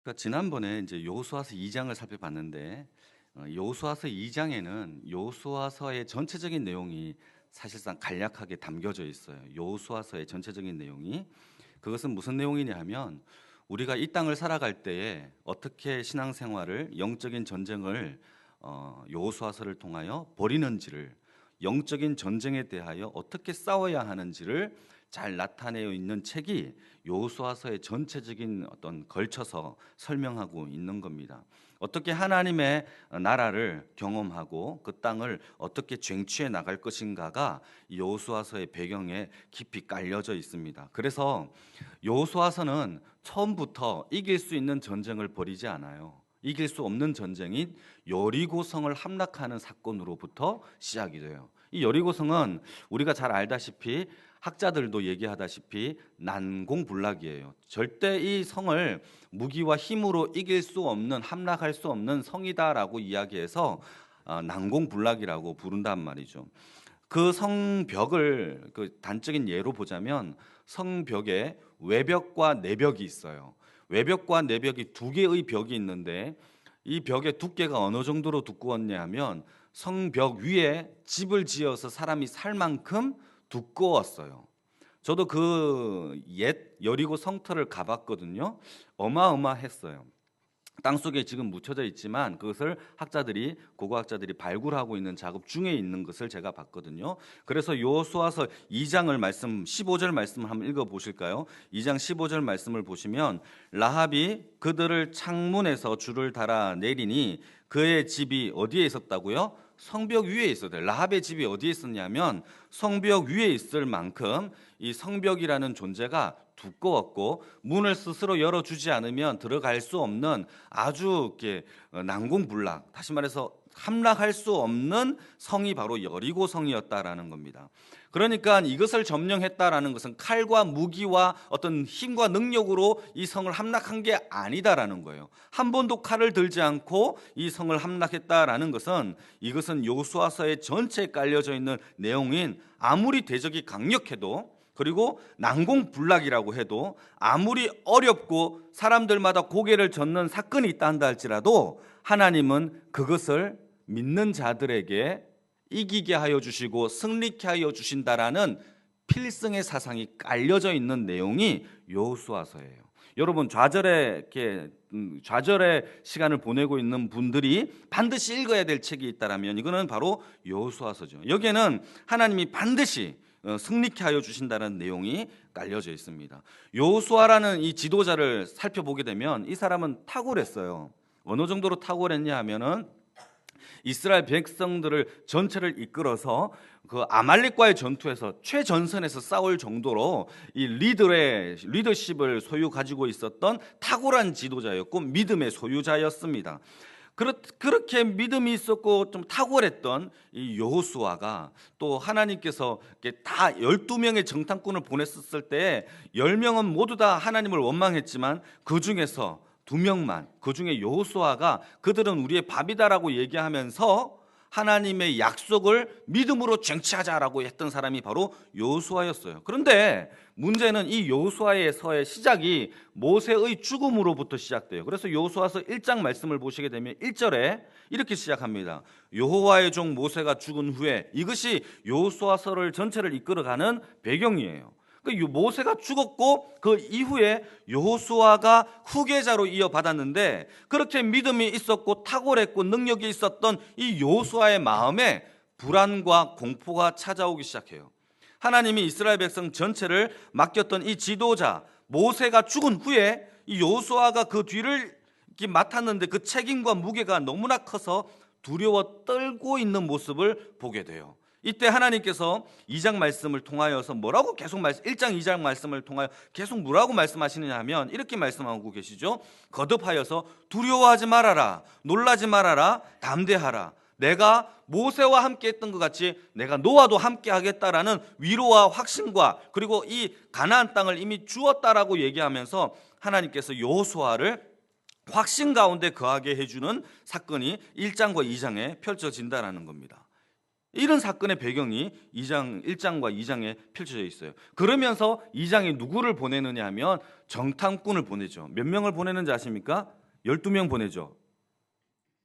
그러니까 지난번에 이제 여호수아서 2장을 살펴봤는데 여호수아서 2장에는 여호수아서의 전체적인 내용이 사실상 간략하게 담겨져 있어요. 여호수아서의 전체적인 내용이 그것은 무슨 내용이냐 하면 우리가 이 땅을 살아갈 때에 어떻게 신앙생활을 영적인 전쟁을 여호수아서를 통하여 벌이는지를 영적인 전쟁에 대하여 어떻게 싸워야 하는지를 잘 나타내어 있는 책이 여호수아서의 전체적인 어떤 걸쳐서 설명하고 있는 겁니다. 어떻게 하나님의 나라를 경험하고 그 땅을 어떻게 쟁취해 나갈 것인가가 여호수아서의 배경에 깊이 깔려져 있습니다. 그래서 여호수아서는 처음부터 이길 수 있는 전쟁을 벌이지 않아요. 이길 수 없는 전쟁인 여리고성을 함락하는 사건으로부터 시작이 돼요. 이 여리고성은 우리가 잘 알다시피 학자들도 얘기하다시피 난공불락이에요. 절대 이 성을 무기와 힘으로 이길 수 없는, 함락할 수 없는 성이다라고 이야기해서 난공불락이라고 부른단 말이죠. 그 성벽을 그 단적인 예로 보자면 성벽에 외벽과 내벽이 있어요. 외벽과 내벽이 두 개의 벽이 있는데 이 벽의 두께가 어느 정도로 두꺼웠냐 하면 성벽 위에 집을 지어서 사람이 살 만큼 두꺼웠어요. 저도 그 옛 여리고 성터를 가봤거든요. 어마어마했어요. 땅속에 지금 묻혀져 있지만 그것을 학자들이 고고학자들이 발굴하고 있는 작업 중에 있는 것을 제가 봤거든요. 그래서 여호수아서 2장을 말씀 15절 말씀을 한번 읽어 보실까요? 2장 15절 말씀을 보시면 라합이 그들을 창문에서 줄을 달아 내리니 그의 집이 어디에 있었다고요? 성벽 위에 있었대요. 라합의 집이 어디에 있었냐면 성벽 위에 있을 만큼 이 성벽이라는 존재가 두꺼웠고 문을 스스로 열어주지 않으면 들어갈 수 없는 아주 이렇게 난공불락, 다시 말해서 함락할 수 없는 성이 바로 여리고 성이었다라는 겁니다. 그러니까 이것을 점령했다라는 것은 칼과 무기와 어떤 힘과 능력으로 이 성을 함락한 게 아니다라는 거예요. 한 번도 칼을 들지 않고 이 성을 함락했다라는 것은 이것은 여호수아서의 전체에 깔려져 있는 내용인 아무리 대적이 강력해도 그리고 난공불락이라고 해도 아무리 어렵고 사람들마다 고개를 젓는 사건이 있다 한다 할지라도 하나님은 그것을 믿는 자들에게 이기게 하여 주시고 승리케 하여 주신다라는 필승의 사상이 깔려져 있는 내용이 여호수아서예요. 여러분 좌절의 시간을 보내고 있는 분들이 반드시 읽어야 될 책이 있다라면 이거는 바로 여호수아서죠. 여기에는 하나님이 반드시 승리케 하여 주신다는 내용이 깔려져 있습니다. 여호수아라는 이 지도자를 살펴보게 되면 이 사람은 탁월했어요. 어느 정도로 탁월했냐 하면은 이스라엘 백성들을 전체를 이끌어서 그 아말렉과의 전투에서 최전선에서 싸울 정도로 이 리더십을 소유 가지고 있었던 탁월한 지도자였고 믿음의 소유자였습니다. 그렇게 믿음이 있었고 좀 탁월했던 이 여호수아가 또 하나님께서 다 12명의 정탐꾼을 보냈었을 때 10명은 모두 다 하나님을 원망했지만 그 중에서 2명만, 그 중에 여호수아가 그들은 우리의 밥이다라고 얘기하면서 하나님의 약속을 믿음으로 쟁취하자라고 했던 사람이 바로 여호수아였어요. 그런데 문제는 이 여호수아에서의 시작이 모세의 죽음으로부터 시작돼요. 그래서 여호수아서 1장 말씀을 보시게 되면 1절에 이렇게 시작합니다. 여호와의 종 모세가 죽은 후에, 이것이 여호수아서를 전체를 이끌어가는 배경이에요. 모세가 죽었고 그 이후에 여호수아가 후계자로 이어받았는데 그렇게 믿음이 있었고 탁월했고 능력이 있었던 이 여호수아의 마음에 불안과 공포가 찾아오기 시작해요. 하나님이 이스라엘 백성 전체를 맡겼던 이 지도자 모세가 죽은 후에 이 여호수아가 그 뒤를 맡았는데 그 책임과 무게가 너무나 커서 두려워 떨고 있는 모습을 보게 돼요. 이때 하나님께서 2장 말씀을 통하여서 뭐라고 계속 1장 2장 말씀을 통하여 계속 뭐라고 말씀하시느냐 하면 이렇게 말씀하고 계시죠. 거듭하여서 두려워하지 말아라, 놀라지 말아라, 담대하라. 내가 모세와 함께 했던 것 같이 내가 너와도 함께 하겠다라는 위로와 확신과 그리고 이 가나안 땅을 이미 주었다라고 얘기하면서 하나님께서 여호수아를 확신 가운데 거하게 해주는 사건이 1장과 2장에 펼쳐진다라는 겁니다. 이런 사건의 배경이 1장과 2장에 펼쳐져 있어요. 그러면서 2장에 누구를 보내느냐 하면 정탐꾼을 보내죠. 몇 명을 보내는지 아십니까? 12명 보내죠.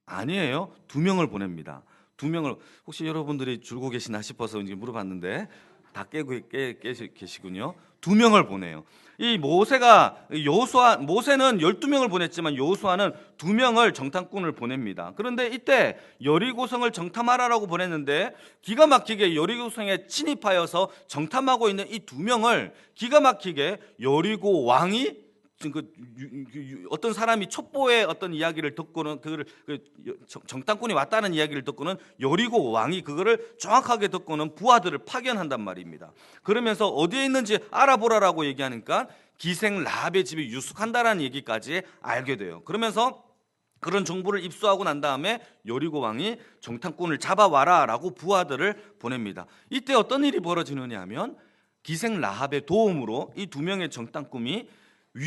아니에요. 2명을 보냅니다. 2명을. 혹시 여러분들이 줄고 계시나 싶어서 이제 물어봤는데 다 계시군요. 2명을 보내요. 이 모세는 12명을 보냈지만 여호수아는 2명을 정탐꾼을 보냅니다. 그런데 이때 여리고성을 정탐하라고 보냈는데 기가 막히게 여리고성에 침입하여서 정탐하고 있는 이 2명을 기가 막히게 여리고 왕이 어떤 사람이 첩보의 어떤 이야기를 듣고는 정탐꾼이 왔다는 이야기를 듣고는 여리고 왕이 그거를 정확하게 듣고는 부하들을 파견한단 말입니다. 그러면서 어디에 있는지 알아보라라고 얘기하니까 기생 라합의 집에 유숙한다라는 얘기까지 알게 돼요. 그러면서 그런 정보를 입수하고 난 다음에 여리고 왕이 정탐꾼을 잡아와라라고 부하들을 보냅니다. 이때 어떤 일이 벌어지느냐 하면 기생 라합의 도움으로 이 2명의 정탐꾼이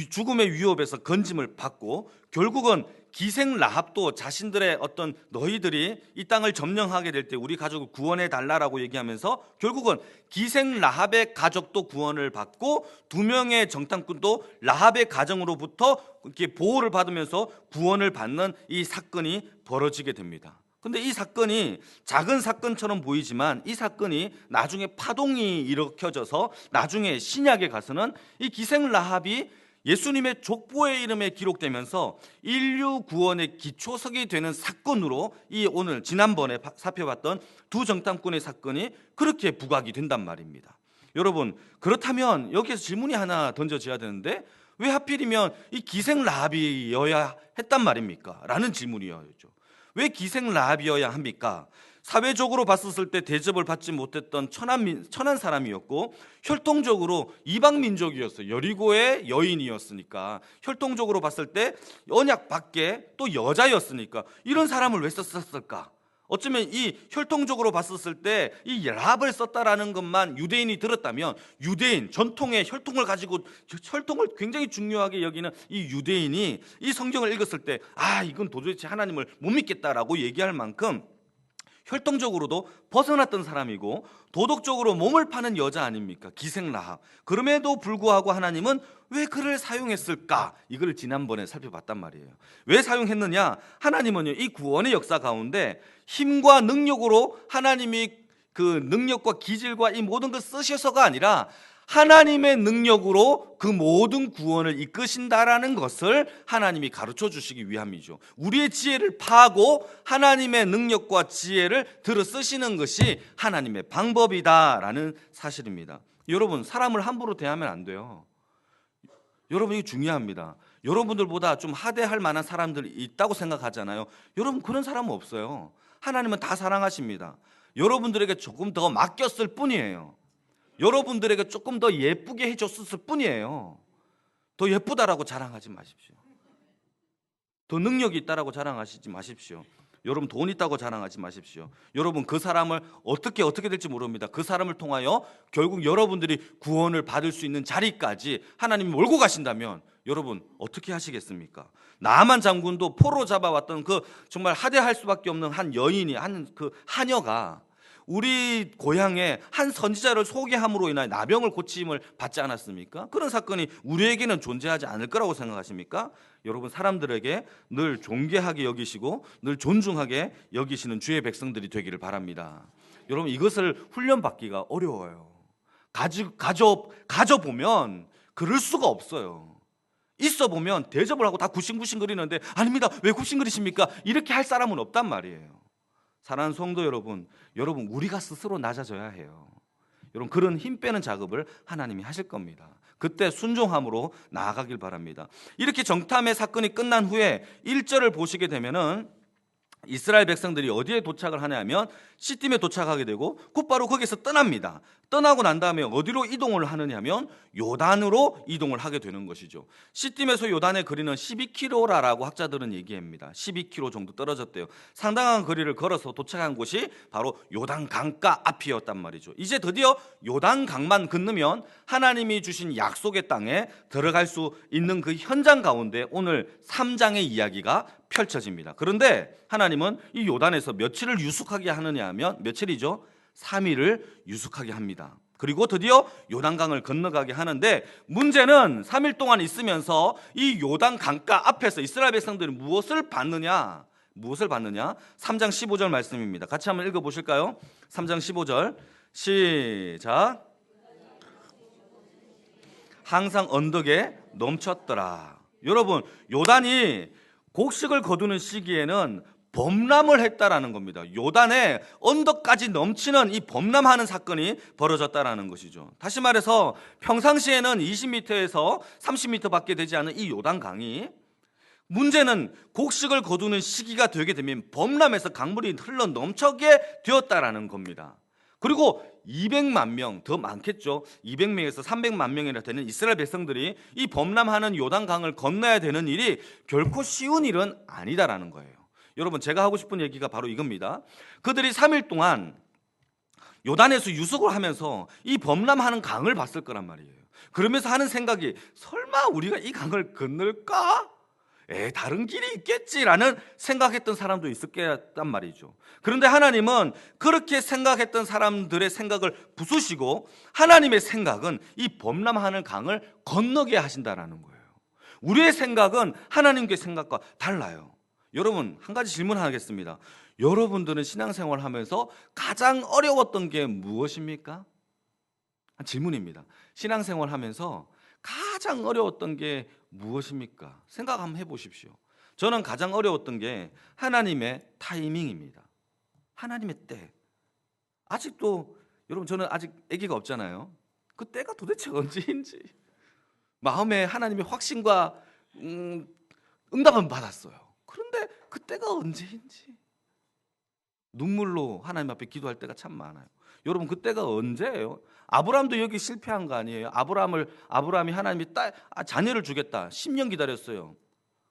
죽음의 위협에서 건짐을 받고 결국은 기생 라합도 자신들의 어떤 너희들이 이 땅을 점령하게 될 때 우리 가족을 구원해 달라라고 얘기하면서 결국은 기생 라합의 가족도 구원을 받고 2명의 정탐꾼도 라합의 가정으로부터 이렇게 보호를 받으면서 구원을 받는 이 사건이 벌어지게 됩니다. 근데 이 사건이 작은 사건처럼 보이지만 이 사건이 나중에 파동이 일으켜져서 나중에 신약에 가서는 이 기생 라합이 예수님의 족보의 이름에 기록되면서 인류 구원의 기초석이 되는 사건으로 이 오늘 지난번에 살펴봤던 2 정탐꾼의 사건이 그렇게 부각이 된단 말입니다. 여러분, 그렇다면 여기에서 질문이 하나 던져져야 되는데 왜 하필이면 이 기생 라합이어야 했단 말입니까? 라는 질문이었죠. 왜 기생 라합이어야 합니까? 사회적으로 봤었을 때 대접을 받지 못했던 천한 사람이었고 혈통적으로 이방 민족이었어요. 여리고의 여인이었으니까 혈통적으로 봤을 때 언약 밖에 또 여자였으니까 이런 사람을 왜 썼을까? 어쩌면 이 혈통적으로 봤었을 때 이 라합을 썼다라는 것만 유대인이 들었다면 유대인 전통의 혈통을 가지고 혈통을 굉장히 중요하게 여기는 이 유대인이 이 성경을 읽었을 때 이건 도대체 하나님을 못 믿겠다라고 얘기할 만큼 혈통적으로도 벗어났던 사람이고 도덕적으로 몸을 파는 여자 아닙니까? 기생 라합. 그럼에도 불구하고 하나님은 왜 그를 사용했을까? 이걸 지난번에 살펴봤단 말이에요. 왜 사용했느냐? 하나님은요, 이 구원의 역사 가운데 힘과 능력으로 하나님이 그 능력과 기질과 이 모든 걸 쓰셔서가 아니라 하나님의 능력으로 그 모든 구원을 이끄신다라는 것을 하나님이 가르쳐 주시기 위함이죠. 우리의 지혜를 파고 하나님의 능력과 지혜를 들어 쓰시는 것이 하나님의 방법이다라는 사실입니다. 여러분, 사람을 함부로 대하면 안 돼요. 여러분, 이거 중요합니다. 여러분들보다 좀 하대할 만한 사람들이 있다고 생각하잖아요. 여러분, 그런 사람은 없어요. 하나님은 다 사랑하십니다. 여러분들에게 조금 더 맡겼을 뿐이에요. 여러분들에게 조금 더 예쁘게 해줬을 뿐이에요. 더 예쁘다라고 자랑하지 마십시오. 더 능력이 있다라고 자랑하시지 마십시오. 여러분 돈 있다고 자랑하지 마십시오. 여러분 그 사람을 어떻게 될지 모릅니다. 그 사람을 통하여 결국 여러분들이 구원을 받을 수 있는 자리까지 하나님이 몰고 가신다면 여러분 어떻게 하시겠습니까? 나아만 장군도 포로 잡아왔던 그 정말 하대할 수밖에 없는 한 여인이 그 하녀가 우리 고향에 한 선지자를 소개함으로 인하여 나병을 고침을 받지 않았습니까? 그런 사건이 우리에게는 존재하지 않을 거라고 생각하십니까? 여러분 사람들에게 늘 존귀하게 여기시고 늘 존중하게 여기시는 주의 백성들이 되기를 바랍니다. 여러분 이것을 훈련받기가 어려워요. 가져보면 그럴 수가 없어요. 있어 보면 대접을 하고 다 굽신굽신 거리는데 아닙니다. 왜 굽신거리십니까? 이렇게 할 사람은 없단 말이에요. 사랑하는 성도 여러분, 우리가 스스로 낮아져야 해요. 여러분 그런 힘 빼는 작업을 하나님이 하실 겁니다. 그때 순종함으로 나아가길 바랍니다. 이렇게 정탐의 사건이 끝난 후에 1절을 보시게 되면은 이스라엘 백성들이 어디에 도착을 하냐면 시딤에 도착하게 되고 곧바로 거기서 떠납니다. 떠나고 난 다음에 어디로 이동을 하느냐면 요단으로 이동을 하게 되는 것이죠. 시딤에서 요단의 거리는 12km라고 학자들은 얘기합니다. 12km 정도 떨어졌대요. 상당한 거리를 걸어서 도착한 곳이 바로 요단 강가 앞이었단 말이죠. 이제 드디어 요단 강만 건너면 하나님이 주신 약속의 땅에 들어갈 수 있는 그 현장 가운데 오늘 3장의 이야기가 펼쳐집니다. 그런데 하나님은 이 요단에서 며칠을 유숙하게 하느냐 하면 며칠이죠? 3일을 유숙하게 합니다. 그리고 드디어 요단강을 건너가게 하는데 문제는 3일 동안 있으면서 이 요단 강가 앞에서 이스라엘 백성들이 무엇을 받느냐? 3장 15절 말씀입니다. 같이 한번 읽어보실까요? 3장 15절 시작. 항상 언덕에 넘쳤더라. 여러분, 요단이 곡식을 거두는 시기에는 범람을 했다라는 겁니다. 요단에 언덕까지 넘치는 이 범람하는 사건이 벌어졌다라는 것이죠. 다시 말해서 평상시에는 20m에서 30m 밖에 되지 않은 이 요단강이 문제는 곡식을 거두는 시기가 되게 되면 범람해서 강물이 흘러 넘쳐게 되었다라는 겁니다. 그리고 200만 명, 더 많겠죠. 200명에서 300만 명이나 되는 이스라엘 백성들이 이 범람하는 요단강을 건너야 되는 일이 결코 쉬운 일은 아니다라는 거예요. 여러분, 제가 하고 싶은 얘기가 바로 이겁니다. 그들이 3일 동안 요단에서 유숙을 하면서 이 범람하는 강을 봤을 거란 말이에요. 그러면서 하는 생각이 설마 우리가 이 강을 건널까? 다른 길이 있겠지라는 생각했던 사람도 있었겠단 말이죠. 그런데 하나님은 그렇게 생각했던 사람들의 생각을 부수시고 하나님의 생각은 이 범람하는 강을 건너게 하신다라는 거예요. 우리의 생각은 하나님의 생각과 달라요. 여러분, 한 가지 질문하겠습니다. 여러분들은 신앙생활을 하면서 가장 어려웠던 게 무엇입니까? 질문입니다. 신앙생활을 하면서 가장 어려웠던 게 무엇입니까? 생각 한번 해보십시오. 저는 가장 어려웠던 게 하나님의 타이밍입니다. 하나님의 때. 아직도 여러분, 저는 아직 아기가 없잖아요. 그 때가 도대체 언제인지 마음에 하나님의 확신과 응답은 받았어요. 그런데 그 때가 언제인지 눈물로 하나님 앞에 기도할 때가 참 많아요. 여러분, 그 때가 언제예요? 아브라함도 여기 실패한 거 아니에요? 아브라함이 하나님이 자녀를 주겠다 10년 기다렸어요.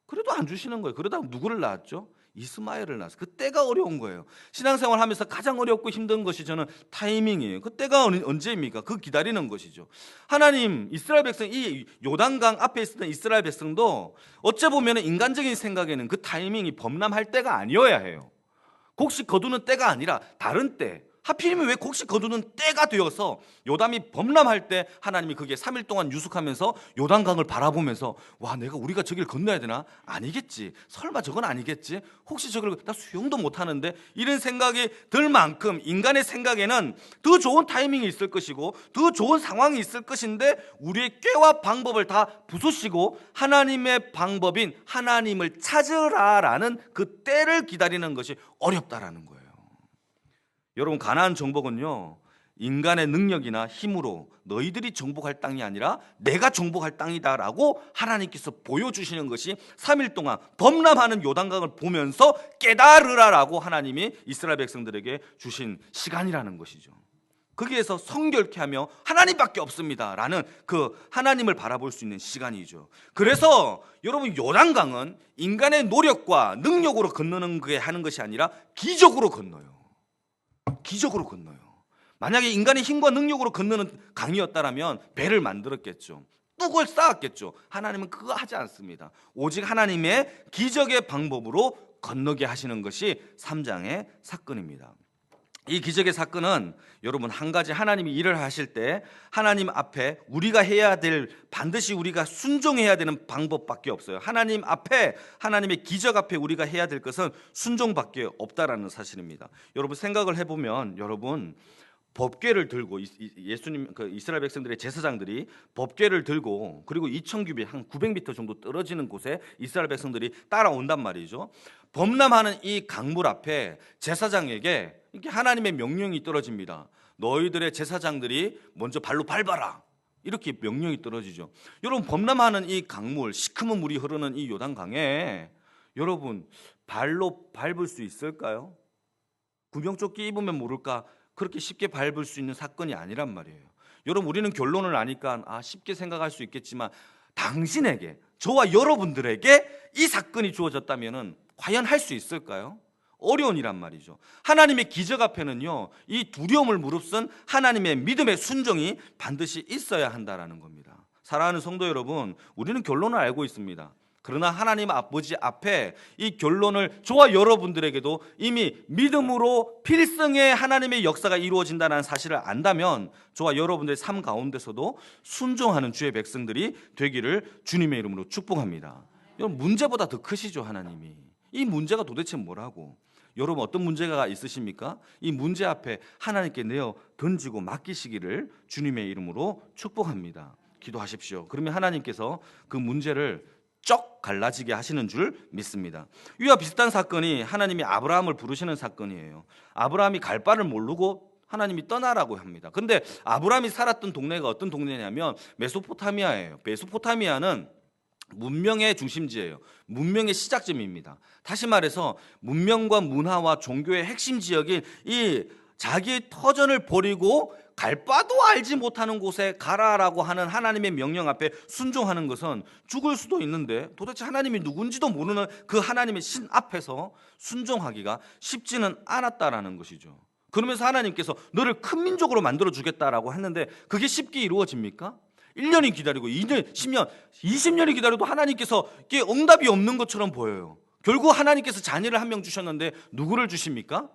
그래도 안 주시는 거예요. 그러다가 누구를 낳았죠? 이스마엘을 낳았어요. 그 때가 어려운 거예요. 신앙생활 하면서 가장 어렵고 힘든 것이 저는 타이밍이에요. 그 때가 언제입니까? 그 기다리는 것이죠. 하나님, 이스라엘 백성, 이 요단강 앞에 있었던 이스라엘 백성도 어째 보면 인간적인 생각에는 그 타이밍이 범람할 때가 아니어야 해요. 곡식 거두는 때가 아니라 다른 때, 하필이면 왜 곡식 거두는 때가 되어서 요담이 범람할 때 하나님이 그게 3일 동안 유숙하면서 요단강을 바라보면서 와, 우리가 저길 건너야 되나? 아니겠지. 설마 저건 아니겠지. 혹시 저걸 나 수영도 못하는데 이런 생각이 들 만큼 인간의 생각에는 더 좋은 타이밍이 있을 것이고 더 좋은 상황이 있을 것인데 우리의 꾀와 방법을 다 부수시고 하나님의 방법인 하나님을 찾으라라는 그 때를 기다리는 것이 어렵다라는 거예요. 여러분, 가나안 정복은요, 인간의 능력이나 힘으로 너희들이 정복할 땅이 아니라 내가 정복할 땅이다라고 하나님께서 보여주시는 것이 3일 동안 범람하는 요단강을 보면서 깨달으라라고 하나님이 이스라엘 백성들에게 주신 시간이라는 것이죠. 거기에서 성결케 하며 하나님밖에 없습니다라는 그 하나님을 바라볼 수 있는 시간이죠. 그래서 여러분, 요단강은 인간의 노력과 능력으로 건너는 게 하는 것이 아니라 기적으로 건너요. 기적으로 건너요. 만약에 인간의 힘과 능력으로 건너는 강이었다면 배를 만들었겠죠. 뚝을 쌓았겠죠. 하나님은 그거 하지 않습니다. 오직 하나님의 기적의 방법으로 건너게 하시는 것이 3장의 사건입니다. 이 기적의 사건은 여러분, 한 가지 하나님이 일을 하실 때 하나님 앞에 우리가 해야 될, 반드시 우리가 순종해야 되는 방법밖에 없어요. 하나님 앞에, 하나님의 기적 앞에 우리가 해야 될 것은 순종밖에 없다라는 사실입니다. 여러분, 생각을 해보면 여러분, 법궤를 들고 예수님, 그 이스라엘 백성들의 제사장들이 법궤를 들고 그리고 2,000규빗 한 900m 정도 떨어지는 곳에 이스라엘 백성들이 따라온단 말이죠. 범람하는 이 강물 앞에 제사장에게 이렇게 하나님의 명령이 떨어집니다. 너희들의 제사장들이 먼저 발로 밟아라. 이렇게 명령이 떨어지죠. 여러분, 범람하는 이 강물, 시커먼 물이 흐르는 이 요단강에 여러분, 발로 밟을 수 있을까요? 구명조끼 입으면 모를까? 그렇게 쉽게 밟을 수 있는 사건이 아니란 말이에요. 여러분, 우리는 결론을 아니까 쉽게 생각할 수 있겠지만 당신에게, 저와 여러분들에게 이 사건이 주어졌다면 과연 할 수 있을까요? 어려운 일란 말이죠. 하나님의 기적 앞에는요, 이 두려움을 무릅쓴 하나님의 믿음의 순종이 반드시 있어야 한다라는 겁니다. 사랑하는 성도 여러분, 우리는 결론을 알고 있습니다. 그러나 하나님 아버지 앞에 이 결론을 저와 여러분들에게도 이미 믿음으로 필승의 하나님의 역사가 이루어진다는 사실을 안다면 저와 여러분들의 삶 가운데서도 순종하는 주의 백성들이 되기를 주님의 이름으로 축복합니다. 여러분, 문제보다 더 크시죠, 하나님이. 이 문제가 도대체 뭐라고? 여러분, 어떤 문제가 있으십니까? 이 문제 앞에 하나님께 내어 던지고 맡기시기를 주님의 이름으로 축복합니다. 기도하십시오. 그러면 하나님께서 그 문제를 쩍 갈라지게 하시는 줄 믿습니다. 이와 비슷한 사건이 하나님이 아브라함을 부르시는 사건이에요. 아브라함이 갈 바를 모르고 하나님이 떠나라고 합니다. 근데 아브라함이 살았던 동네가 어떤 동네냐면 메소포타미아예요. 메소포타미아는 문명의 중심지예요. 문명의 시작점입니다. 다시 말해서 문명과 문화와 종교의 핵심 지역인 이 자기의 터전을 버리고 갈 바도 알지 못하는 곳에 가라라고 하는 하나님의 명령 앞에 순종하는 것은 죽을 수도 있는데 도대체 하나님이 누군지도 모르는 그 하나님의 신 앞에서 순종하기가 쉽지는 않았다라는 것이죠. 그러면서 하나님께서 너를 큰 민족으로 만들어 주겠다라고 했는데 그게 쉽게 이루어집니까? 1년이 기다리고 2년, 10년, 20년이 기다려도 하나님께서 이게 응답이 없는 것처럼 보여요. 결국 하나님께서 자녀를 한 명 주셨는데 누구를 주십니까?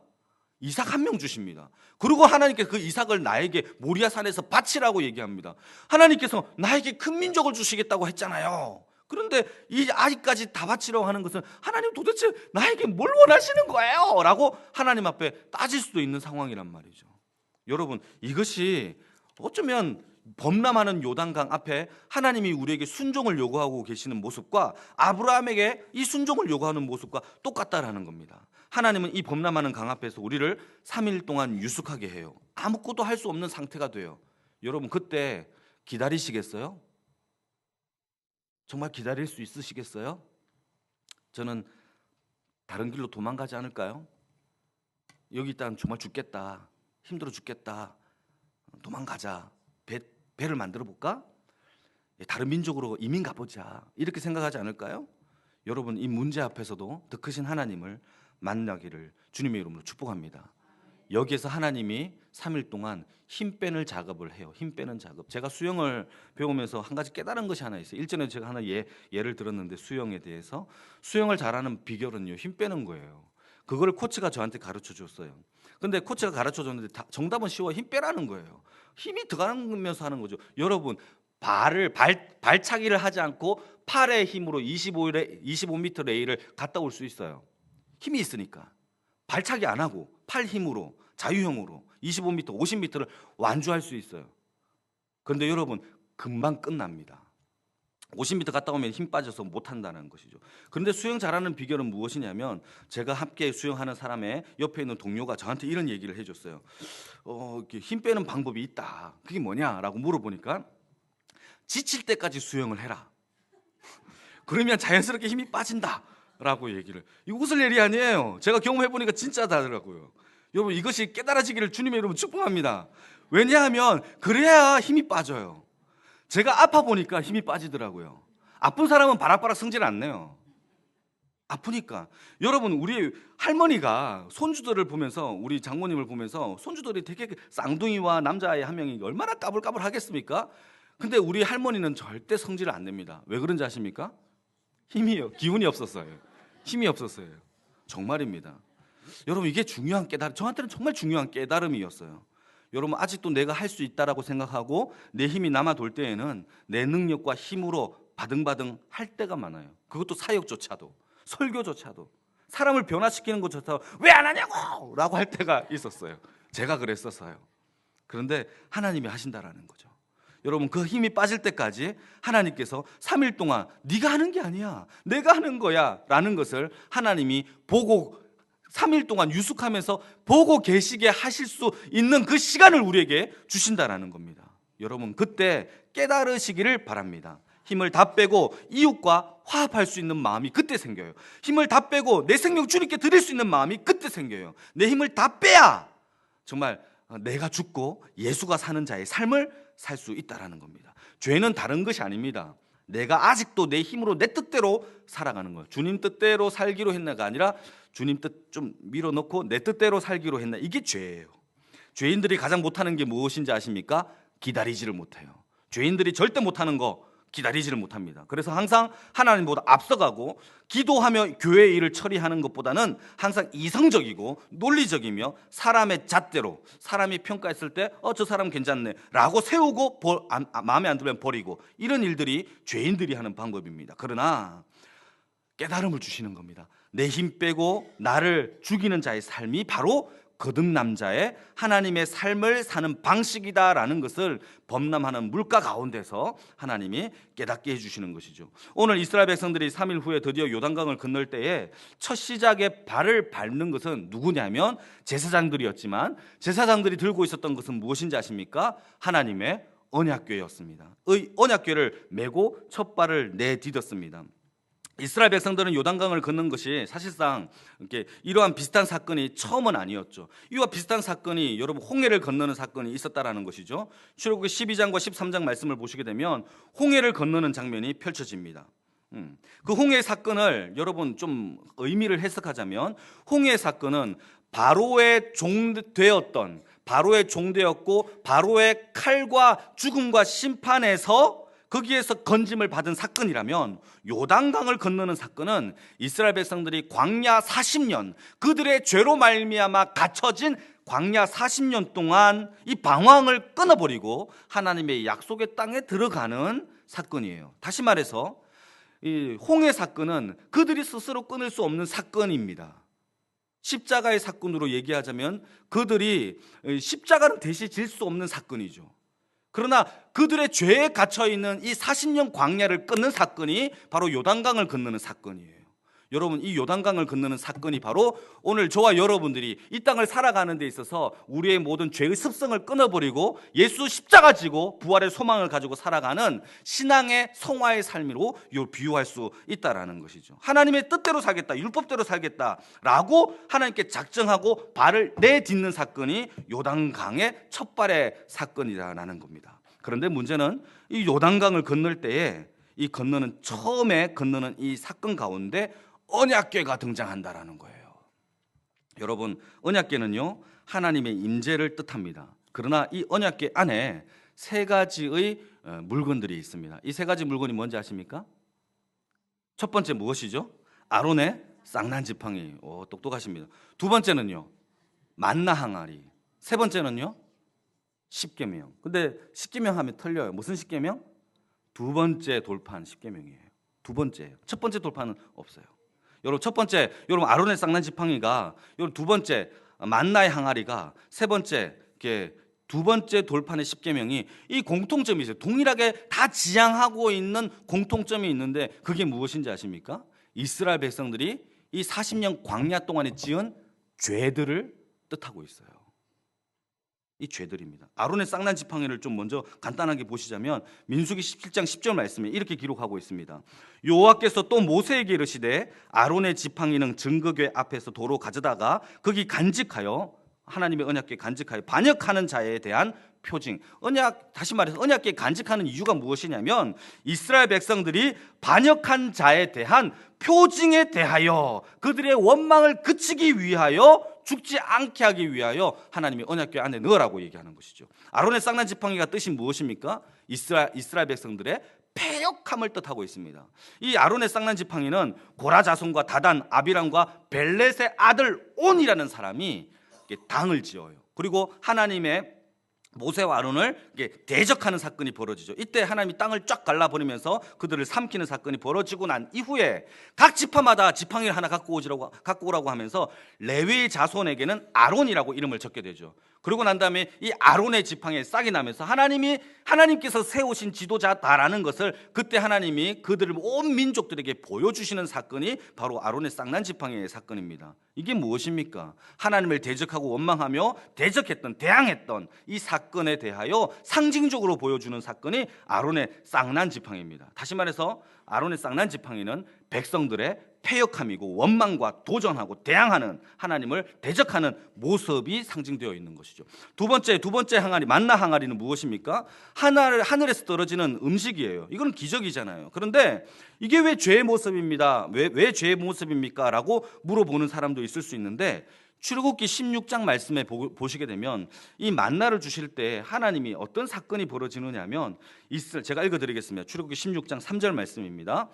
이삭 한 명 주십니다. 그리고 하나님께서 그 이삭을 나에게 모리아 산에서 바치라고 얘기합니다. 하나님께서 나에게 큰 민족을 주시겠다고 했잖아요. 그런데 이 아직까지 다 바치라고 하는 것은 하나님 도대체 나에게 뭘 원하시는 거예요? 라고 하나님 앞에 따질 수도 있는 상황이란 말이죠. 여러분, 이것이 어쩌면 범람하는 요단강 앞에 하나님이 우리에게 순종을 요구하고 계시는 모습과 아브라함에게 이 순종을 요구하는 모습과 똑같다라는 겁니다. 하나님은 이 범람하는 강 앞에서 우리를 3일 동안 유숙하게 해요. 아무것도 할 수 없는 상태가 돼요. 여러분, 그때 기다리시겠어요? 정말 기다릴 수 있으시겠어요? 저는 다른 길로 도망가지 않을까요? 여기 있다면 정말 죽겠다, 힘들어 죽겠다, 도망가자, 배를 만들어 볼까? 다른 민족으로 이민 가보자, 이렇게 생각하지 않을까요? 여러분, 이 문제 앞에서도 더 크신 하나님을 만나기를 주님의 이름으로 축복합니다. 여기에서 하나님이 3일 동안 힘 빼는 작업을 해요. 힘 빼는 작업. 제가 수영을 배우면서 한 가지 깨달은 것이 하나 있어요. 일전에 제가 하나 예를 들었는데, 수영에 대해서 수영을 잘하는 비결은요, 힘 빼는 거예요. 그거를 코치가 저한테 가르쳐 줬어요. 근데 코치가 가르쳐 줬는데 정답은 쉬워. 힘 빼라는 거예요. 힘이 들어가면서 하는 거죠. 여러분, 발차기를 하지 않고 팔의 힘으로 25m 레일을 갔다 올 수 있어요. 힘이 있으니까. 발차기 안 하고 팔 힘으로 자유형으로 25m, 50m를 완주할 수 있어요. 그런데 여러분, 금방 끝납니다. 50m 갔다 오면 힘 빠져서 못한다는 것이죠. 그런데 수영 잘하는 비결은 무엇이냐면, 제가 함께 수영하는 사람의 옆에 있는 동료가 저한테 이런 얘기를 해줬어요. 힘 빼는 방법이 있다. 그게 뭐냐라고 물어보니까, 지칠 때까지 수영을 해라. 그러면 자연스럽게 힘이 빠진다라고 얘기를. 이거 웃을 일이 아니에요. 제가 경험해보니까 진짜 다르더라고요. 여러분, 이것이 깨달아지기를 주님의 이름으로 축복합니다. 왜냐하면 그래야 힘이 빠져요. 제가 아파 보니까 힘이 빠지더라고요. 아픈 사람은 바락바락 성질 안 내요. 아프니까. 여러분, 우리 할머니가 손주들을 보면서, 우리 장모님을 보면서 손주들이 되게 쌍둥이와 남자아이 한 명이 얼마나 까불까불 하겠습니까? 근데 우리 할머니는 절대 성질을 안 냅니다. 왜 그런지 아십니까? 기운이 없었어요. 힘이 없었어요. 정말입니다. 여러분, 이게 중요한 깨달음, 저한테는 정말 중요한 깨달음이었어요. 여러분, 아직도 내가 할 수 있다라고 생각하고 내 힘이 남아 돌 때에는 내 능력과 힘으로 바등바등 할 때가 많아요. 그것도 사역조차도, 설교조차도, 사람을 변화시키는 것조차도 왜 안 하냐고! 라고 할 때가 있었어요. 제가 그랬었어요. 그런데 하나님이 하신다라는 거죠. 여러분, 그 힘이 빠질 때까지 하나님께서 3일 동안 네가 하는 게 아니야, 내가 하는 거야 라는 것을 하나님이 보고 3일 동안 유숙하면서 보고 계시게 하실 수 있는 그 시간을 우리에게 주신다라는 겁니다. 여러분, 그때 깨달으시기를 바랍니다. 힘을 다 빼고 이웃과 화합할 수 있는 마음이 그때 생겨요. 힘을 다 빼고 내 생명 주님께 드릴 수 있는 마음이 그때 생겨요. 내 힘을 다 빼야 정말 내가 죽고 예수가 사는 자의 삶을 살 수 있다라는 겁니다. 죄는 다른 것이 아닙니다. 내가 아직도 내 힘으로 내 뜻대로 살아가는 거예요. 주님 뜻대로 살기로 했나가 아니라 주님 뜻 좀 밀어넣고 내 뜻대로 살기로 했나. 이게 죄예요. 죄인들이 가장 못하는 게 무엇인지 아십니까? 기다리지를 못해요. 죄인들이 절대 못하는 거 기다리지를 못합니다. 그래서 항상 하나님보다 앞서가고 기도하며 교회의 일을 처리하는 것보다는 항상 이성적이고 논리적이며 사람의 잣대로 사람이 평가했을 때 저 사람 괜찮네 라고 세우고 마음에 안 들면 버리고, 이런 일들이 죄인들이 하는 방법입니다. 그러나 깨달음을 주시는 겁니다. 내 힘 빼고 나를 죽이는 자의 삶이 바로 거듭남자의 하나님의 삶을 사는 방식이다라는 것을 범람하는 물가 가운데서 하나님이 깨닫게 해주시는 것이죠. 오늘 이스라엘 백성들이 3일 후에 드디어 요단강을 건널 때에 첫 시작에 발을 밟는 것은 누구냐면 제사장들이었지만, 제사장들이 들고 있었던 것은 무엇인지 아십니까? 하나님의 언약궤였습니다. 언약궤를 메고 첫 발을 내디뎠습니다. 이스라엘 백성들은 요단강을 걷는 것이 사실상 이러한 비슷한 사건이 처음은 아니었죠. 이와 비슷한 사건이 여러분 홍해를 건너는 사건이 있었다라는 것이죠. 출애굽기 12장과 13장 말씀을 보시게 되면 홍해를 건너는 장면이 펼쳐집니다. 그 홍해 사건을 여러분 좀 의미를 해석하자면, 홍해 사건은 바로의 종되었고 바로의 칼과 죽음과 심판에서 거기에서 건짐을 받은 사건이라면, 요단강을 건너는 사건은 이스라엘 백성들이 광야 40년, 그들의 죄로 말미암아 갇혀진 광야 40년 동안 이 방황을 끊어버리고 하나님의 약속의 땅에 들어가는 사건이에요. 다시 말해서 이 홍해 사건은 그들이 스스로 끊을 수 없는 사건입니다. 십자가의 사건으로 얘기하자면 그들이 십자가는 대신 질 수 없는 사건이죠. 그러나 그들의 죄에 갇혀있는 이 40년 광야를 끊는 사건이 바로 요단강을 건너는 사건이에요. 여러분, 이 요단강을 건너는 사건이 바로 오늘 저와 여러분들이 이 땅을 살아가는 데 있어서 우리의 모든 죄의 습성을 끊어버리고 예수 십자가 지고 부활의 소망을 가지고 살아가는 신앙의 성화의 삶으로 비유할 수 있다라는 것이죠. 하나님의 뜻대로 살겠다, 율법대로 살겠다라고 하나님께 작정하고 발을 내딛는 사건이 요단강의 첫 발의 사건이라는 겁니다. 그런데 문제는 이 요단강을 건널 때에 처음에 건너는 이 사건 가운데 언약궤가 등장한다라는 거예요. 여러분, 언약궤는요 하나님의 임재를 뜻합니다. 그러나 이 언약궤 안에 세 가지의 물건들이 있습니다. 이 세 가지 물건이 뭔지 아십니까? 첫 번째 무엇이죠? 아론의 쌍난 지팡이. 똑똑하십니다. 두 번째는요 만나 항아리. 세 번째는요 십계명. 근데 십계명 하면 틀려요. 무슨 십계명? 두 번째 돌파한 십계명이에요. 두 번째예요. 첫 번째 돌파는 없어요. 여러분, 첫 번째 여러분 아론의 쌍난 지팡이가, 여러분 두 번째 만나의 항아리가, 세 번째 두 번째 돌판의 십계명이 이 공통점이 있어요. 동일하게 다 지향하고 있는 공통점이 있는데 그게 무엇인지 아십니까? 이스라엘 백성들이 이 40년 광야 동안에 지은 죄들을 뜻하고 있어요. 이 죄들입니다. 아론의 쌍난 지팡이를 좀 먼저 간단하게 보시자면 민수기 17장 10절 말씀에 이렇게 기록하고 있습니다. 여호와께서 또 모세에게 이르시되 아론의 지팡이는 증거궤 앞에서 도로 가져다가 거기 간직하여, 하나님의 언약궤 간직하여 반역하는 자에 대한 표징. 다시 말해서 언약궤 간직하는 이유가 무엇이냐면 이스라엘 백성들이 반역한 자에 대한 표징에 대하여 그들의 원망을 그치기 위하여, 죽지 않게 하기 위하여 하나님이 언약궤 안에 넣으라고 얘기하는 것이죠. 아론의 쌍난 지팡이가 뜻이 무엇입니까? 이스라엘 백성들의 패역함을 뜻하고 있습니다. 이 아론의 쌍난 지팡이는 고라 자손과 다단, 아비람과 벨렛의 아들 온이라는 사람이 당을 지어요. 그리고 하나님의 모세와 아론을 대적하는 사건이 벌어지죠. 이때 하나님이 땅을 쫙 갈라버리면서 그들을 삼키는 사건이 벌어지고 난 이후에 각 지파마다 지팡이를 하나 갖고 오라고 하면서 레위 자손에게는 아론이라고 이름을 적게 되죠. 그러고 난 다음에 이 아론의 지팡이에 싹이 나면서 하나님께서 세우신 지도자다라는 것을 그때 하나님이 그들을 온 민족들에게 보여주시는 사건이 바로 아론의 쌍난 지팡이의 사건입니다. 이게 무엇입니까? 하나님을 대적하고 원망하며 대항했던 이 사건에 대하여 상징적으로 보여주는 사건이 아론의 쌍난 지팡이입니다. 다시 말해서 아론의 쌍난 지팡이는 백성들의 패역함이고 원망과 도전하고 대항하는 하나님을 대적하는 모습이 상징되어 있는 것이죠. 두 번째 항아리, 만나 항아리는 무엇입니까? 하늘에서 떨어지는 음식이에요. 이건 기적이잖아요. 그런데 이게 왜 죄의 모습입니다. 왜 죄의 모습입니까? 라고 물어보는 사람도 있을 수 있는데, 출애굽기 16장 말씀에 보시게 되면 이 만나를 주실 때 하나님이 어떤 사건이 벌어지느냐면, 제가 읽어드리겠습니다. 출애굽기 16장 3절 말씀입니다.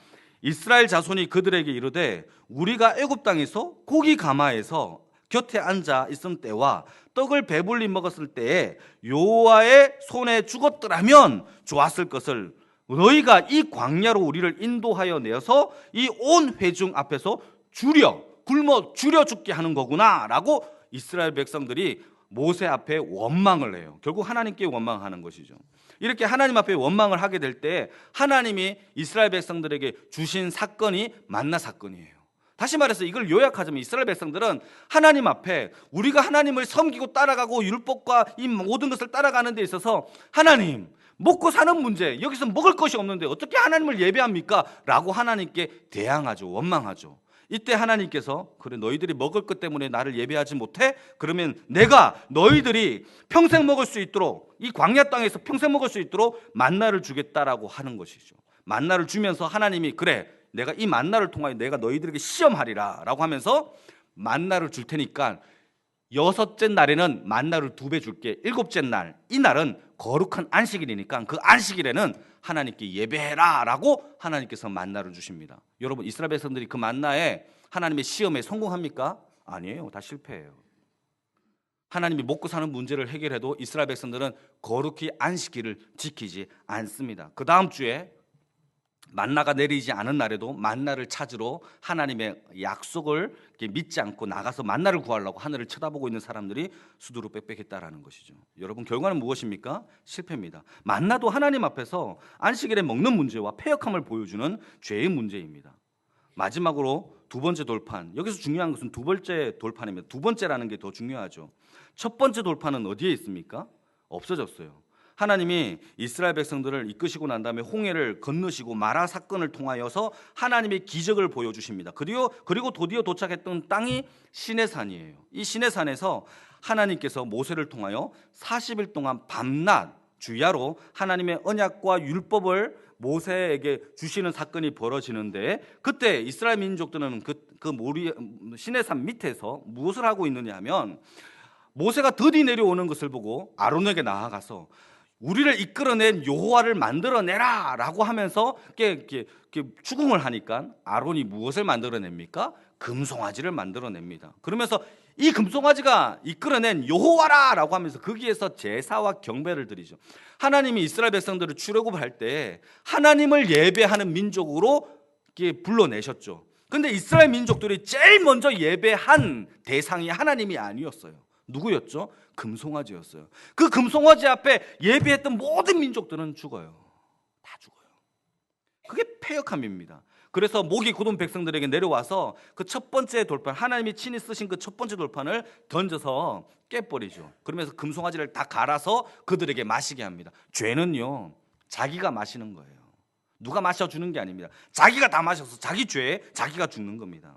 이스라엘 자손이 그들에게 이르되 우리가 애굽 땅에서 고기 가마에서 곁에 앉아 있은 때와 떡을 배불리 먹었을 때에 여호와의 손에 죽었더라면 좋았을 것을 너희가 이 광야로 우리를 인도하여 내어서 이 온 회중 앞에서 굶어 죽게 하는 거구나 라고 이스라엘 백성들이 모세 앞에 원망을 해요. 결국 하나님께 원망하는 것이죠. 이렇게 하나님 앞에 원망을 하게 될 때 하나님이 이스라엘 백성들에게 주신 사건이 만나 사건이에요. 다시 말해서 이걸 요약하자면 이스라엘 백성들은 하나님 앞에 우리가 하나님을 섬기고 따라가고 율법과 이 모든 것을 따라가는 데 있어서 하나님, 먹고 사는 문제, 여기서 먹을 것이 없는데 어떻게 하나님을 예배합니까? 라고 하나님께 대항하죠. 원망하죠. 이때 하나님께서 그래 너희들이 먹을 것 때문에 나를 예배하지 못해? 그러면 내가 너희들이 평생 먹을 수 있도록 이 광야 땅에서 평생 먹을 수 있도록 만나를 주겠다라고 하는 것이죠. 만나를 주면서 하나님이 그래 내가 이 만나를 통하여 내가 너희들에게 시험하리라 라고 하면서 만나를 줄 테니까 6째 날에는 만나를 2배 줄게. 7째 날, 이 날은 거룩한 안식일이니까 그 안식일에는 하나님께 예배해라 라고 하나님께서 만나를 주십니다. 여러분, 이스라엘 백성들이 그 만나에 하나님의 시험에 성공합니까? 아니에요. 다 실패해요. 하나님이 먹고 사는 문제를 해결해도 이스라엘 백성들은 거룩히 안식일을 지키지 않습니다. 그 다음 주에 만나가 내리지 않은 날에도 만나를 찾으러 하나님의 약속을 믿지 않고 나가서 만나를 구하려고 하늘을 쳐다보고 있는 사람들이 수두룩 빽빽했다라는 것이죠. 여러분, 결과는 무엇입니까? 실패입니다. 만나도 하나님 앞에서 안식일에 먹는 문제와 패역함을 보여주는 죄의 문제입니다. 마지막으로 두 번째 돌판, 여기서 중요한 것은 두 번째 돌판입니다. 두 번째라는 게 더 중요하죠. 첫 번째 돌판은 어디에 있습니까? 없어졌어요. 하나님이 이스라엘 백성들을 이끄시고 난 다음에 홍해를 건너시고 마라 사건을 통하여서 하나님의 기적을 보여주십니다. 그리고 드디어 도착했던 땅이 시내산이에요. 이 시내산에서 하나님께서 모세를 통하여 40일 동안 밤낮 주야로 하나님의 언약과 율법을 모세에게 주시는 사건이 벌어지는데, 그때 이스라엘 민족들은 시내산 밑에서 무엇을 하고 있느냐 하면, 모세가 드디 내려오는 것을 보고 아론에게 나아가서 우리를 이끌어낸 여호와를 만들어내라 라고 하면서 추궁을 하니까 아론이 무엇을 만들어냅니까? 금송아지를 만들어냅니다. 그러면서 이 금송아지가 이끌어낸 여호와라 라고 하면서 거기에서 제사와 경배를 드리죠. 하나님이 이스라엘 백성들을 출애굽할 때 하나님을 예배하는 민족으로 불러내셨죠. 그런데 이스라엘 민족들이 제일 먼저 예배한 대상이 하나님이 아니었어요. 누구였죠? 금송아지였어요. 그 금송아지 앞에 예배했던 모든 민족들은 죽어요. 다 죽어요. 그게 패역함입니다. 그래서 목이 굳은 백성들에게 내려와서 그 첫 번째 돌판, 하나님이 친히 쓰신 그 첫 번째 돌판을 던져서 깨버리죠. 그러면서 금송아지를 다 갈아서 그들에게 마시게 합니다. 죄는요, 자기가 마시는 거예요. 누가 마셔주는 게 아닙니다. 자기가 다 마셔서 자기 죄에 자기가 죽는 겁니다.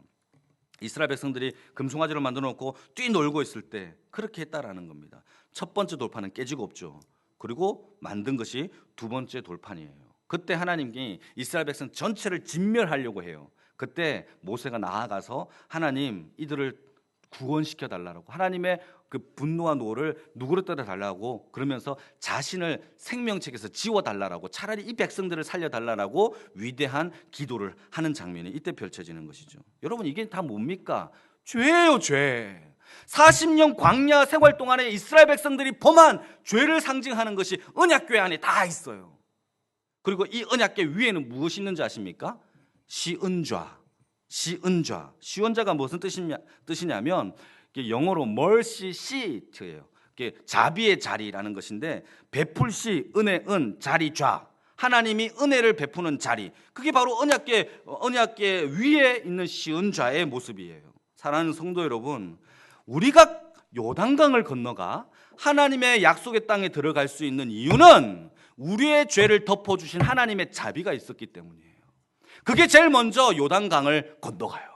이스라엘 백성들이 금송아지를 만들어 놓고 뛰놀고 있을 때 그렇게 했다라는 겁니다. 첫 번째 돌판은 깨지고 없죠. 그리고 만든 것이 두 번째 돌판이에요. 그때 하나님이 이스라엘 백성 전체를 진멸하려고 해요. 그때 모세가 나아가서 하나님, 이들을 구원시켜 달라고, 하나님의 그 분노와 노를 누구로 떨어 달라고, 그러면서 자신을 생명책에서 지워 달라고, 차라리 이 백성들을 살려 달라고 위대한 기도를 하는 장면이 이때 펼쳐지는 것이죠. 여러분, 이게 다 뭡니까? 죄예요, 죄. 40년 광야 생활 동안에 이스라엘 백성들이 범한 죄를 상징하는 것이 언약궤 안에 다 있어요. 그리고 이 언약궤 위에는 무엇이 있는지 아십니까? 시은좌. 시은좌가 무슨 뜻이냐면 영어로 mercy seat예요. 자비의 자리라는 것인데, 베풀시, 은혜, 자리, 좌. 하나님이 은혜를 베푸는 자리. 그게 바로 언약궤 위에 있는 시은좌의 모습이에요. 사랑하는 성도 여러분, 우리가 요단강을 건너가 하나님의 약속의 땅에 들어갈 수 있는 이유는 우리의 죄를 덮어주신 하나님의 자비가 있었기 때문이에요. 그게 제일 먼저 요단강을 건너가요.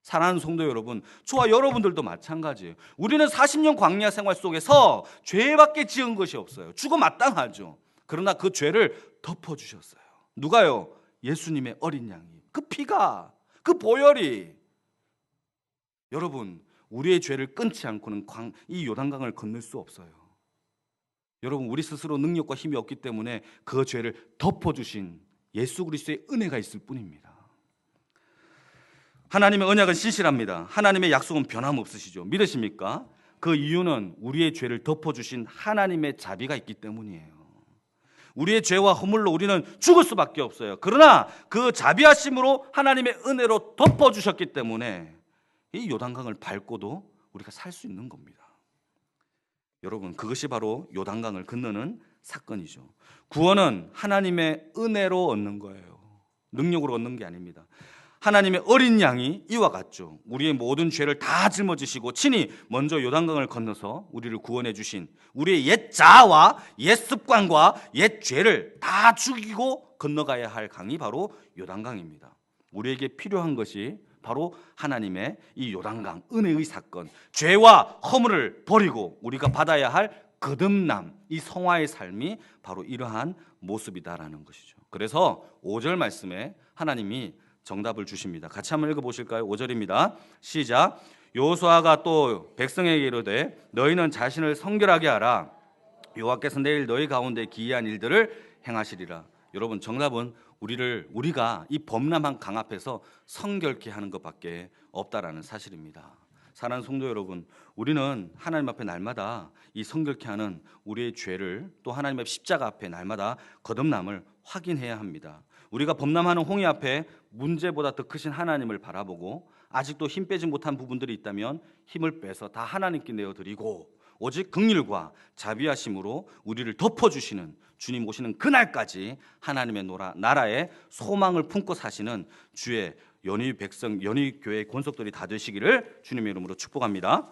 사랑하는 성도 여러분, 저와 여러분들도 마찬가지예요. 우리는 40년 광야 생활 속에서 죄밖에 지은 것이 없어요. 죽어 마땅하죠. 그러나 그 죄를 덮어주셨어요. 누가요? 예수님의 어린 양이. 그 피가, 그 보혈이. 여러분, 우리의 죄를 끊지 않고는 이 요단강을 건널 수 없어요. 여러분, 우리 스스로 능력과 힘이 없기 때문에 그 죄를 덮어주신 예수 그리스도의 은혜가 있을 뿐입니다. 하나님의 언약은 신실합니다. 하나님의 약속은 변함없으시죠. 믿으십니까? 그 이유는 우리의 죄를 덮어주신 하나님의 자비가 있기 때문이에요. 우리의 죄와 허물로 우리는 죽을 수밖에 없어요. 그러나 그 자비하심으로 하나님의 은혜로 덮어주셨기 때문에 이 요단강을 밟고도 우리가 살 수 있는 겁니다. 여러분, 그것이 바로 요단강을 건너는 사건이죠. 구원은 하나님의 은혜로 얻는 거예요. 능력으로 얻는 게 아닙니다. 하나님의 어린 양이 이와 같죠. 우리의 모든 죄를 다 짊어지시고 친히 먼저 요단강을 건너서 우리를 구원해 주신 우리의 옛 자아와 옛 습관과 옛 죄를 다 죽이고 건너가야 할 강이 바로 요단강입니다. 우리에게 필요한 것이 바로 하나님의 이 요단강 은혜의 사건, 죄와 허물을 버리고 우리가 받아야 할 거듭남, 이 성화의 삶이 바로 이러한 모습이다라는 것이죠. 그래서 5절 말씀에 하나님이 정답을 주십니다. 같이 한번 읽어보실까요? 5절입니다. 시작. 여호수아가 또 백성에게 이르되 너희는 자신을 성결하게 하라. 여호와께서 내일 너희 가운데 기이한 일들을 행하시리라. 여러분, 정답은 우리가 이 범람한 강 앞에서 성결케 하는 것밖에 없다라는 사실입니다. 사랑하는 성도 여러분, 우리는 하나님 앞에 날마다 이 성결케 하는 우리의 죄를 또 하나님 앞 십자가 앞에 날마다 거듭남을 확인해야 합니다. 우리가 범람하는 홍해 앞에 문제보다 더 크신 하나님을 바라보고 아직도 힘 빼지 못한 부분들이 있다면 힘을 빼서 다 하나님께 내어드리고 오직 긍휼과 자비하심으로 우리를 덮어주시는 주님 오시는 그날까지 하나님의 나라에 소망을 품고 사시는 주의 연희 백성, 연희 교회 권속들이 다 되시기를 주님의 이름으로 축복합니다.